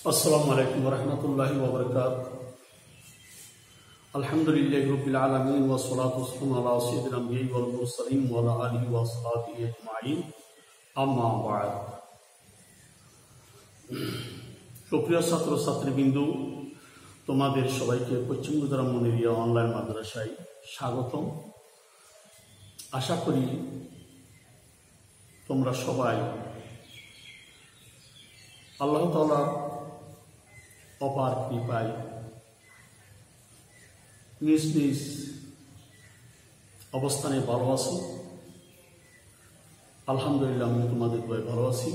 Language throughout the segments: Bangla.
अस्सलामु अलैकुम वरहमतुल्लाहि वबरकातुहू। अल्हम्दुलिल्लाहि रब्बिल आलमीन वस्सलातु वस्सलामु अला सय्यिदिल अंबिया'i वल मुरसलीन व अला आलिहि व अस्हाबिहि अजमाईन, अम्मा बाद। সুপ্রিয় ছাত্র ছাত্রীবৃন্দ, তোমাদের সবাইকে পশ্চিম গুজরাট মনিরিয়া অনলাইন মাদ্রাসায় স্বাগতম। আশা করি তোমরা সবাই আল্লাহ তাআলা অপার কৃপায় নিজ নিজ অবস্থানে ভালো আছো। আলহামদুলিল্লাহ, আমি তোমাদের দোয়ায় ভালো আছি।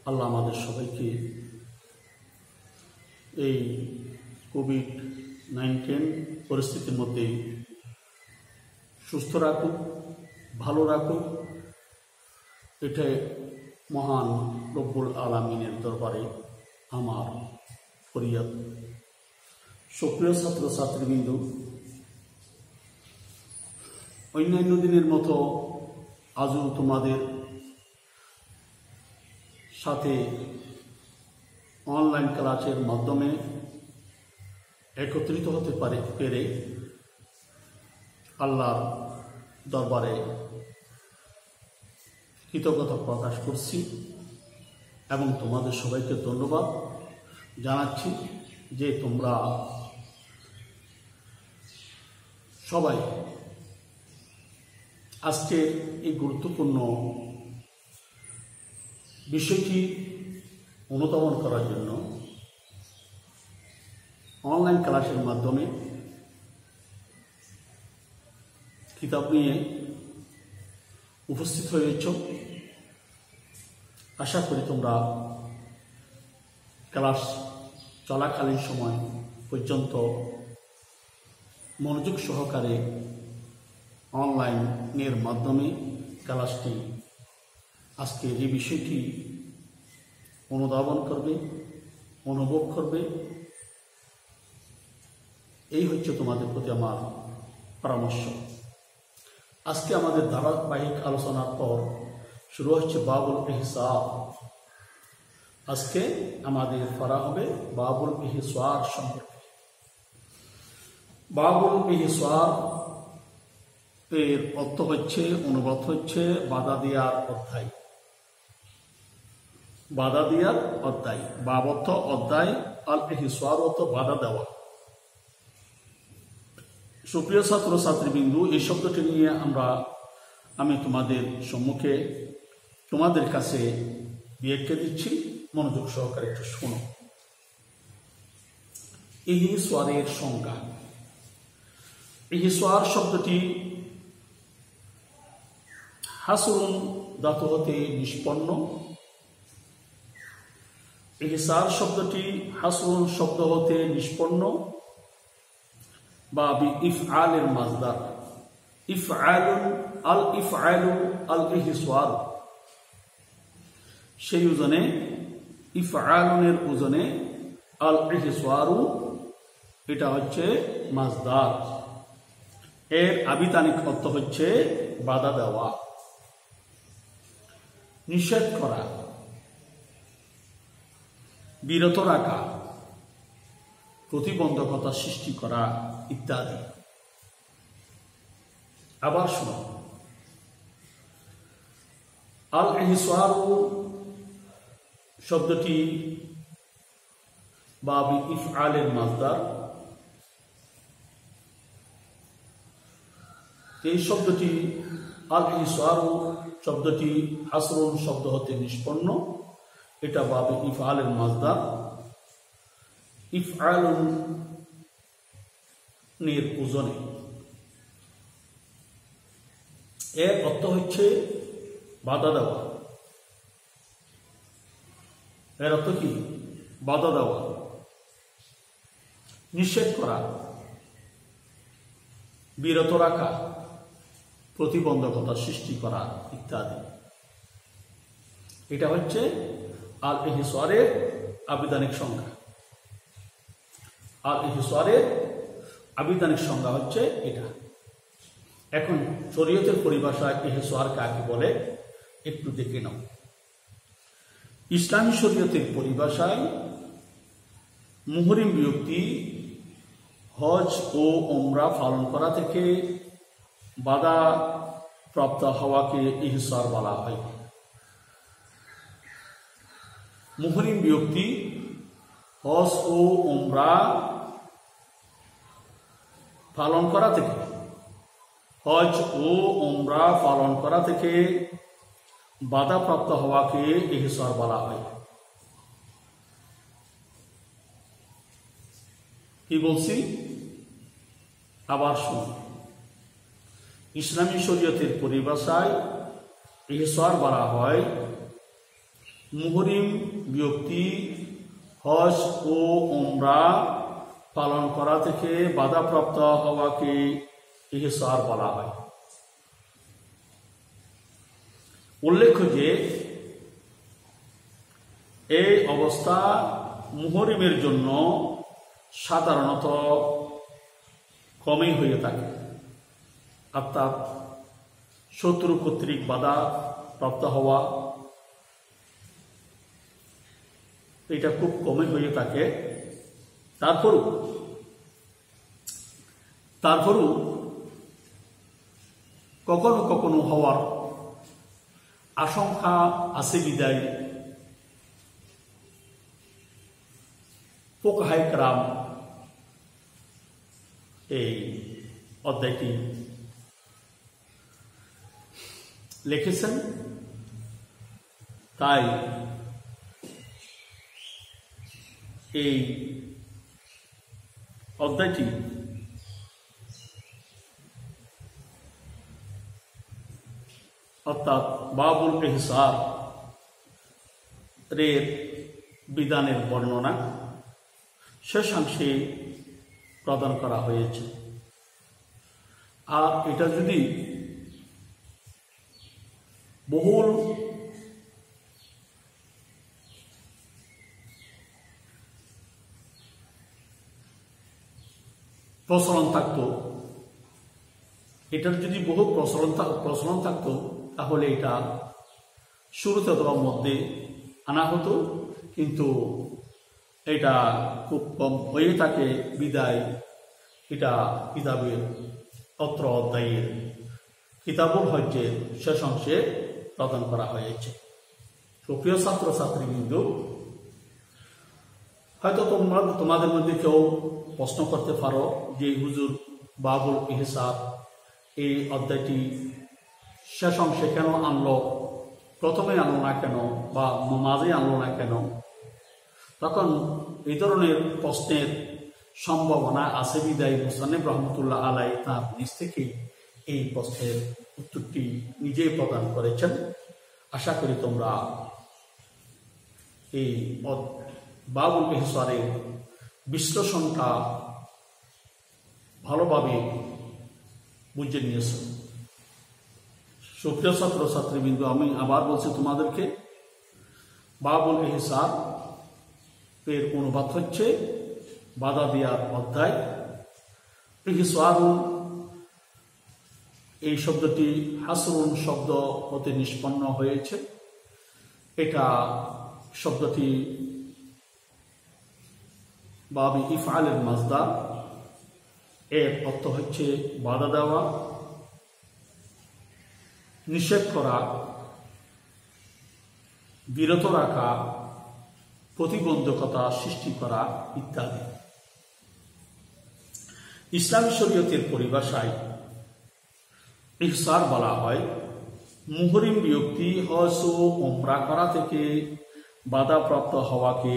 আল্লাহ আমাদের সবাইকে এই কোভিড-19 পরিস্থিতির মধ্যে সুস্থ রাখুক, ভালো রাখুক, এটাই মহান রব্বুল আলামিনের দরবারে আমার ফরিয়াদ। সুপ্রিয় ছাত্র ছাত্রীবৃন্দ, অন্যান্য দিনের মতো আজও তোমাদের সাথে অনলাইন ক্লাসের মাধ্যমে একত্রিত হতে পেরে আল্লাহর দরবারে কৃতজ্ঞতা প্রকাশ করছি এবং তোমাদের সবাইকে ধন্যবাদ জানাচ্ছি যে তোমরা সবাই আজকে এই গুরুত্বপূর্ণ বিষয়টি অনুধাবন করার জন্য অনলাইন ক্লাসের মাধ্যমে কিতাব নিয়ে উপস্থিত হয়েছ। আশা করি তোমরা ক্লাস চলাকালীন সময় পর্যন্ত মনোযোগ সহকারে অনলাইনের মাধ্যমে ক্লাসটি আজকে যে বিষয়টি অনুধাবন করবে, অনুভব করবে, এই হচ্ছে তোমাদের প্রতি আমার পরামর্শ। আজকে আমাদের ধারাবাহিক আলোচনার পর শুরু হচ্ছে বাবুল ইহসান। আজকে আমাদের পড়া হবে বাবুল ইহসান সম্পর্কে। বাবুল ইহসান এর অর্থ হচ্ছে, অনুবাদ হচ্ছে বাধা দেওয়ার অধ্যায়। বাধা দেওয়ার অধ্যায়, বাব অর্থ অধ্যায়, আল ইহসান অর্থ বাধা দেওয়া। সুপ্রিয় ছাত্র ছাত্রীবৃন্দু, এই শব্দটি নিয়ে আমি তোমাদের সম্মুখে তোমাদের কাছে ব্যাখ্যা দিচ্ছি, মনোযোগ সহকারে একটু শোনো। ইহসানের সংজ্ঞা। ইহসান শব্দটি হাসরুন ধাতু হতে নিষ্পন্ন। ইহসান শব্দটি হাসরুন শব্দ হতে নিষ্পন্ন বা ইফআলের মাজদার। ইফআলুন আল ইফআলু আল ইহসান, সেই ওজনে ইফআলুনের ওজনে আল ইহসানু, এটা হচ্ছে মাজদার। এর আবিধানিক অর্থ হচ্ছে বাধা দেওয়া, নিষেধ করা, বিরত রাখা, প্রতিবন্ধকতা সৃষ্টি করা ইত্যাদি। আবার শোনো, আল ইহসানু শব্দটি বাবি ইফআলের মাজদার। এই শব্দটি আল ইহসানু শব্দটি হাসরুন শব্দ হতে নিষ্পন্ন, এটা বাবি ইফআলের মাজদার। ইফআলুন এর ওজনে। এর অর্থ হচ্ছে বাধা দেওয়া। এর অর্থ কি? বাধা দেওয়া, নিষেধ করা, বিরত রাখা, প্রতিবন্ধকতা সৃষ্টি করা ইত্যাদি। এটা হচ্ছে আল ইহসানের আবিধানিক সংজ্ঞা। আল ইহসানের আবিধানিক সংজ্ঞা হচ্ছে এটা। এখন শরীয়তের পরিভাষায় ইহসার কাকে বলে একটু দেখে নাও। ইসলামী শরীয়তের পরিভাষায় মুহরিম ব্যক্তি হজ ও উমরা পালন করা থেকে বাধা প্রাপ্ত হওয়াকে ইহসার বলা হয়। মুহরিম ব্যক্তি হজ ও উমরা পালন করা থেকে বাধাপ্রাপ্ত হওয়াকে ইহসার বলা হয়। কি বলছি আবার শুনুন। ইসলামী শরীয়তের পরিভাষায় ইহসার বলা হয় মুহরিম ব্যক্তি হজ ও উমরা পালন করা থেকে বাধাপ্রাপ্ত হওয়াকে ইহসার বলা হয়। উল্লেখ্য যে এই অবস্থা মুহরিমের জন্য সাধারণত কমই হয়ে থাকে, অর্থাৎ শত্রু কর্তৃক বাধা প্রাপ্ত হওয়া এটা খুব কমই হয়ে থাকে। তারপরও কখনো কখনো হওয়ার আশঙ্কা আছে বিদায় ফুকাহায়ে কেরাম এই অধ্যায়টি লিখেছেন। তাই এই অধ্যায়টি অর্থাৎ বাবুল ইহসার এর বিধানের বর্ণনা শেষাংশে প্রদান করা হয়েছে। আর এটা যদি বহুল প্রচলন থাকতো, এটার যদি বহু প্রচলন থাকতো তাহলে এটা শুরুতে অথবা মধ্যে আনা হতো, কিন্তু এটা খুব কম হয়ে থাকে বিদায় এটা কিতাবের অত্র অধ্যায়ের কিতাবুল হজ্জের শেষ অংশে প্রদান করা হয়েছে। সুপ্রিয় ছাত্র ছাত্রীবৃন্দ, হয়তো তোমাদের মধ্যে কেউ প্রশ্ন করতে পারো যে হুজুর বাবুল ইহসার এই অধ্যায়টি শেষ অংশে কেন আনলো, প্রথমে আনলো না কেন বা মাঝে আনলো না কেন? তখন এই ধরনের প্রশ্নের সম্ভাবনা আছে বিদায় মুসান্নিফ রহমতুল্লাহ আলাই তার নিজ থেকে এই প্রশ্নের উত্তরটি নিজেই প্রদান করেছেন। আশা করি তোমরা এই বাবুল ইহসারের বিশ্লেষণটা ভালোভাবে বুঝে নিয়েছ। সুপ্রিয় ছাত্র ছাত্রীবৃন্দ, আমি আবার বলছি তোমাদেরকে, বাবুল ইহসার এর অনুবাদ হচ্ছে বাধা দেওয়ার অধ্যায়। ইহসারুন এই শব্দটি হাসরুন শব্দ হতে নিষ্পন্ন হয়েছে। এটা শব্দটি বাবি ইফআলের মাজদার, এর অর্থ হচ্ছে বাধা দেওয়া, নিষেধ করা, বিরত রাখা, প্রতিবন্ধকতা সৃষ্টি করা ইত্যাদি। ইসলামী শরীয়তের পরিভাষায় ইহসার বলা হয় মুহরিম ব্যক্তি হজ ও উমরা করা থেকে বাধাপ্রাপ্ত হওয়াকে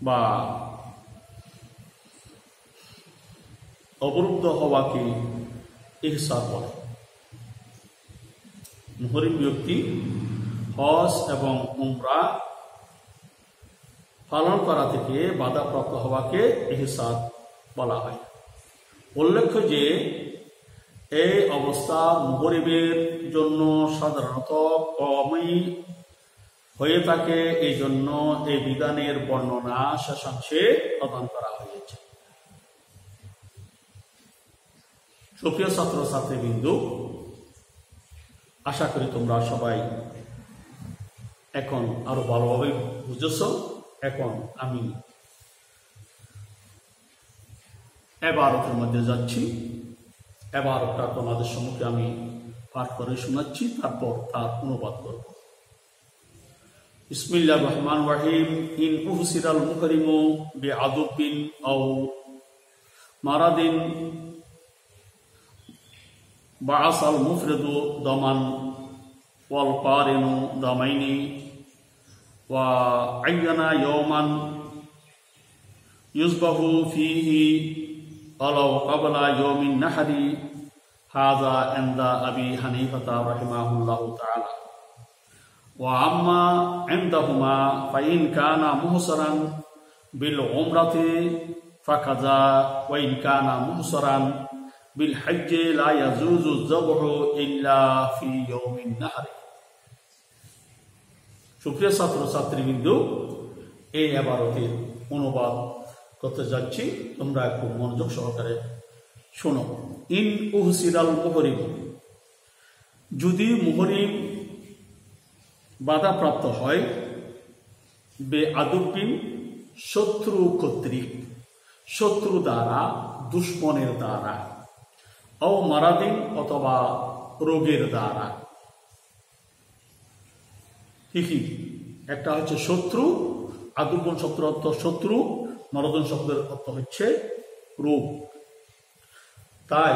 বা অবরুদ্ধ হওয়াকে ইহসার বলে। মুহরিম ব্যক্তি হজ এবং উমরা পালন করা থেকে বাধাপ্রাপ্ত হওয়াকে ইহসার বলা হয়। উল্লেখ্য যে এই অবস্থা মুহরিমের জন্য সাধারণত কমই হয়ে থাকে, এই জন্য এই বিধানের বর্ণনা শেষাংশে প্রদান করা হয়েছে। সুপ্রিয় ছাত্র ছাত্রীবৃন্দু, আশা করি তোমরা সবাই এখন আরো ভালোভাবে বুঝেছ। এখন আমি এবারতের মধ্যে যাচ্ছি। এবারটা তোমাদের সম্মুখে আমি পাঠ করে শোনাচ্ছি, তারপর তার অনুবাদ করব। বিসমিল্লাহির রহমানির রহিম। ইন উহসিরাল মুহরিমু বিআদুবিন আও মারাদিন বাআসাল মুফরিদু দামান ওয়াল কারিনু দামাইনি ওয়া আইয়ানা ইয়াওমান ইউযবাহু ফীহি আলাউ ক্বাবলা ইয়াউমিন নাহরি হাযা ইনদা আবি হানিফাতা রাহিমাহুল্লাহু তাআলা ওয়া আম্মা ইনদাহুমা ফাইন কানা মুহসারান বিল উমরাতি ফাকাযা ওয়া ইন কানা মুহসারান বিল হজ্জে লা ইয়াজুজু যাবহু ইল্লা ফি ইয়াউমিন নাহরি। সুপ্রিয় ছাত্র ছাত্রীবৃন্দু, এই ইবারতের অনুবাদ করতে যাচ্ছি, তোমরা একটু মনোযোগ সহকারে শোনো। ইন উহসিরাল মুহরিম, যদি মুহরিম বাধাপ্রাপ্ত হয়, বে আদুবিন শত্রু কর্তৃক, শত্রু দ্বারা, দুশ্মনের দ্বারা, ও মারাদিন অথবা রোগের দ্বারা। ঠিকই, একটা হচ্ছে শত্রু, আদুবন শব্দের অর্থ শত্রু, মারাদন শব্দের অর্থ হচ্ছে রোগ। তাই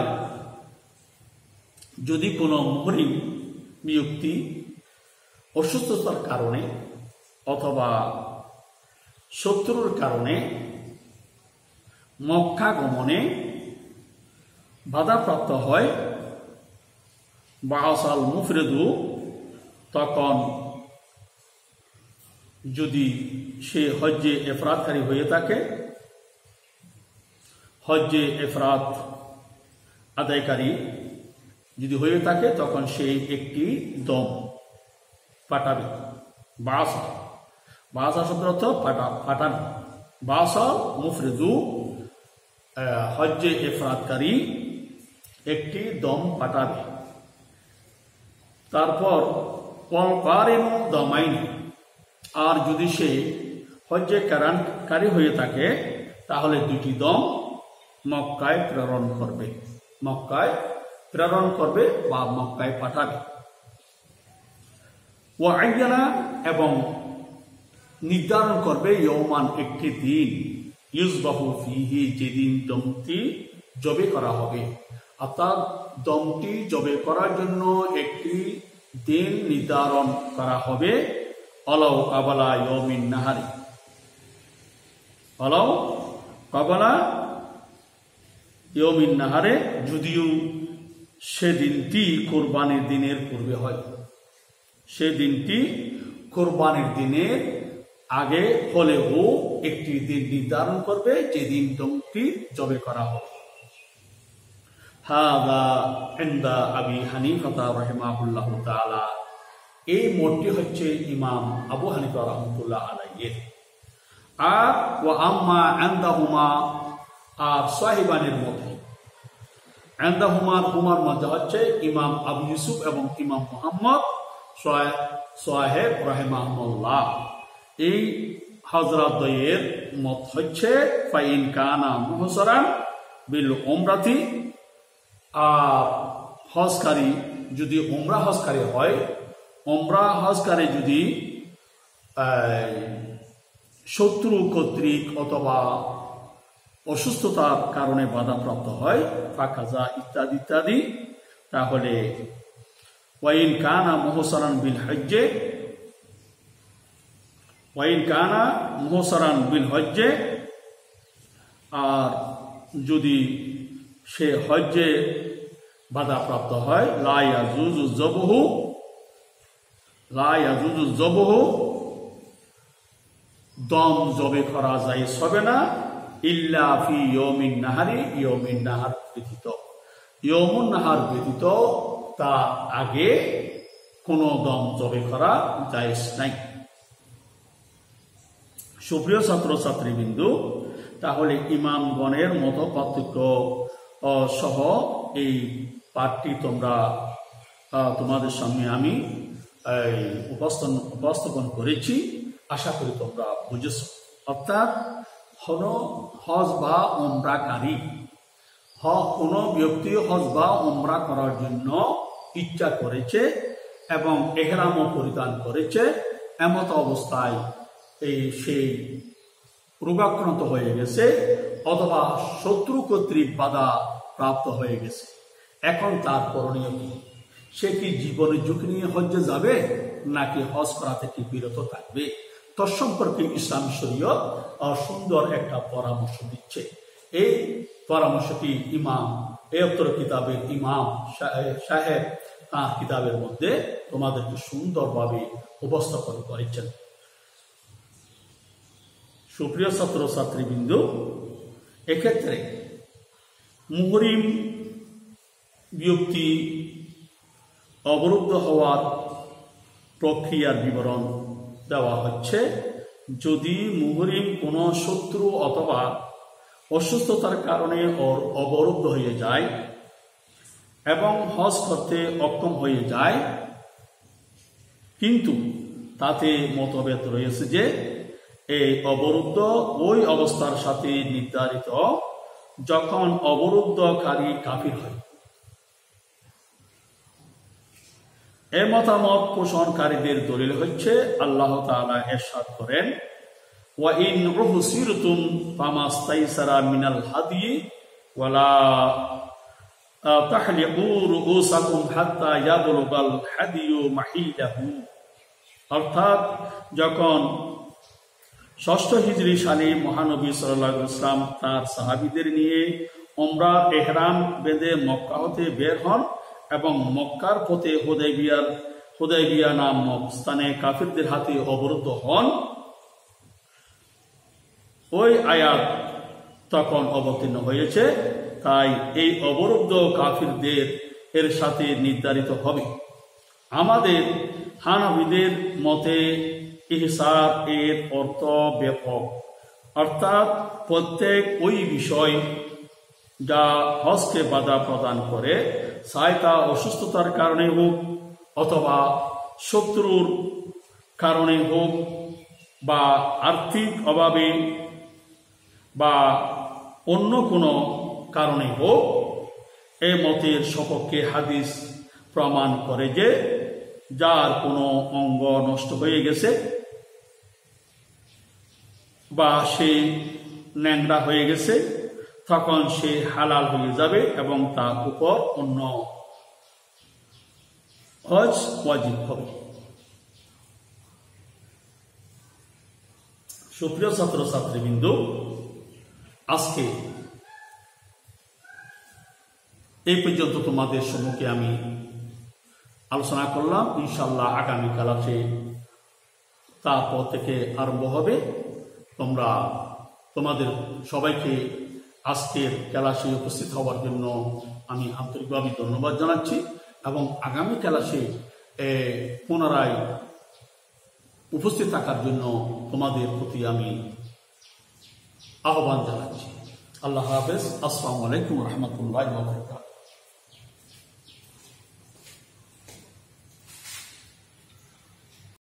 যদি কোনো মুহরিম ব্যক্তি অসুস্থতার কারণে অথবা শত্রুর কারণে মক্কা গমনে বাধাপ্রাপ্ত হয়, বাআসাল মুফরিদু, তখন যদি সে হজ্জে ইফরাদকারী হয়ে থাকে, হজ্জে ইফরাদ আদায়কারী যদি হয়ে থাকে, তখন সে একটি দম পাঠাবে। বাসা শব্দের অর্থ পাঠানো। বাসাল মুফরিদু, হজ্জে ইফরাদকারী একটি দম পাঠাবে। তারপর ওয়াল কারিনু দামাইনি, আর যদি সে হজ্জে কারানকারী হয়ে থাকে, তাহলে দুটি দম মক্কায় প্রেরণ করবে, মক্কায় প্রেরণ করবে বা মক্কায় পাঠাবে। ও আইয়ানা, এবং নির্ধারণ করবে, ইয়ৌমান, একটি দিন, ইউযবাহু ফীহি, যেদিন দমটি জবে করা হবে। অর্থাৎ দমটি জবে করার জন্য একটি দিন নির্ধারণ করা হবে। আলাউ ক্বাবলা ইয়াউমিন নাহরি, আলাউ ক্বাবলা ইয়াউমিন নাহরে, যদিও সেদিনটি কোরবানির দিনের পূর্বে হয়, সেদিনটি কোরবানির দিনের আগে হলেও একটি দিন নির্ধারণ করবে যেদিন দমটি জবে করা হবে। হাযা ইনদা আবি হানিফাতা রাহিমাহুল্লাহু তাআলা, এই মোটটি হচ্ছে ইমাম আবু হানিফা রাহমাতুল্লাহ আলাইহির। আর ওয়া আম্মা ইনদাহুমা, আর সাহিবানের মধ্যে, ইনদাহুমার হুমার মধ্যে হচ্ছে ইমাম আবু ইউসুফ এবং ইমাম মুহাম্মদ সাহেব রাহিমাহুল্লাহ। এই হযরত দ্বয়ের মত হচ্ছে ফাইন কানা মুহসারান বিল উমরাতি, আর হজকারী যদি উমরা হজকারী হয়, উমরা হজকারী যদি শত্রু কর্তৃক অথবা অসুস্থতার কারণে বাধাপ্রাপ্ত হয়, ফাকাজা ইত্যাদি ইত্যাদি, তাহলে ওয়াইন কানা মুহসারান বিল হজ্জে, ওয়াইন কানা মুহসারান বিল হজ্জে, আর যদি সে হজ্জে বাধাপ্রাপ্ত হয়, লা ইয়াজুজু যাবহু, লা ইয়াজুজু যাবহু, দম জবে করা যায় হবে না, ইল্লা ফি ইয়াউমিন নাহারি, ইয়াউমিন নাহার ব্যতীত, ইয়াউমুন নাহার ব্যতীত তার আগে কোনো দম জবে করা জায়েজ নাই। সুপ্রিয় ছাত্র ছাত্রীবৃন্দু, তাহলে ইমামগণের মত পার্থক্য সহ এই পাঠটি তোমরা তোমাদের সামনে আমি উপস্থাপন করেছি। আশা করি তোমরা বুঝেছ। অর্থাৎ হজ বা উমরাকারী, কোনো ব্যক্তি হজ বা উমরা করার জন্য ইচ্ছা করেছে এবং ইহরামও পরিধান করেছে, এমত অবস্থায় সেই রোগাক্রান্ত হয়ে গেছে অথবা শত্রু কর্তৃক বাধা প্রাপ্ত হয়ে গেছে। এখন তার করণীয় কি? সে কি জীবনের ঝুঁকি নিয়ে হজ্জে যাবে নাকি হজ করা থেকে বিরত থাকবে? তৎসম্পর্কে ইসলাম শরীয়ত সুন্দর একটা পরামর্শ দিচ্ছে। এই পরামর্শটি ইমাম এত্তর কিতাবের ইমাম সাহেব তাঁর কিতাবের মধ্যে তোমাদেরকে সুন্দরভাবে উপস্থাপন করেছেন। সুপ্রিয় ছাত্র ছাত্রীবৃন্দ, এক্ষেত্রে মুহরিম ব্যক্তি অবরুদ্ধ হওয়ার প্রক্রিয়ার বিবরণ দেওয়া হচ্ছে। যদি মুহরিম কোনো শত্রু অথবা অসুস্থতার কারণে অবরুদ্ধ হয়ে যায় এবং হজ করতে অক্ষম হয়ে যায়, কিন্তু তাতে মতভেদ রয়েছে যে এই অবরুদ্ধ ওই অবস্থার সাথে নির্ধারিত যখন অবরুদ্ধকারী কাফির হয়। এই মতামত পোষণকারীদের দলিল হচ্ছে আল্লাহ তাআলা ইরশাদ করেন, ওয়া ইন উহসিরতুম ফামাস্তাইসারা মিনাল হাদি ওয়ালা তাহলিকু রুউসাকুম হাত্তা ইয়াবলুগাল হাদিয়ু মাহিলাহু। অর্থাৎ যখন ৬ষ্ঠ হিজরি সালে মহানবী সাল্লাল্লাহু আলাইহি ওয়াসাল্লাম তার সাহাবীদের নিয়ে উমরা ইহরাম বেঁধে মক্কা হতে বের হন এবং মক্কার পথে হুদাইবিয়া নামক স্থানে কাফিরদের হাতে অবরুদ্ধ হন, ওই আয়াত তখন অবতীর্ণ হয়েছে। তাই এই অবরুদ্ধ কাফিরদের এর সাথে নির্ধারিত হবে। আমাদের হানাফিদের মতে ইহসার এর অর্থ ব্যাপক, অর্থাৎ প্রত্যেক ওই বিষয় যা হজকে বাধা প্রদান করে, চাই তা অসুস্থতার কারণে হোক অথবা শত্রুর কারণে হোক বা আর্থিক অভাবে বা অন্য কোনো কারণে হোক, এই মতের সপক্ষে হাদিস প্রমাণ করে যে যার কোনো অঙ্গ নষ্ট হয়ে গেছে বা সে ন্যাংরা হয়ে গেছে, তখন সে হালাল হয়ে যাবে এবং তার উপর অন্য হজ ওয়াজিব হবে। সুপ্রিয় ছাত্র ছাত্রীবৃন্দ, আজকে এই পর্যন্ত তোমাদের সম্মুখে আমি আলোচনা করলাম। ইনশাআল্লাহ আগামী ক্লাসে তারপর থেকে আরম্ভ হবে। তোমাদের সবাইকে আজকের ক্লাসে উপস্থিত হওয়ার জন্য আমি আন্তরিকভাবে ধন্যবাদ জানাচ্ছি এবং আগামী ক্লাসে পুনরায় উপস্থিত থাকার জন্য তোমাদের প্রতি আমি আহ্বান জানাচ্ছি। আল্লাহ হাফেজ। আসসালামু আলাইকুম ওয়া রাহমাতুল্লাহি ওয়া বারাকাতুহু।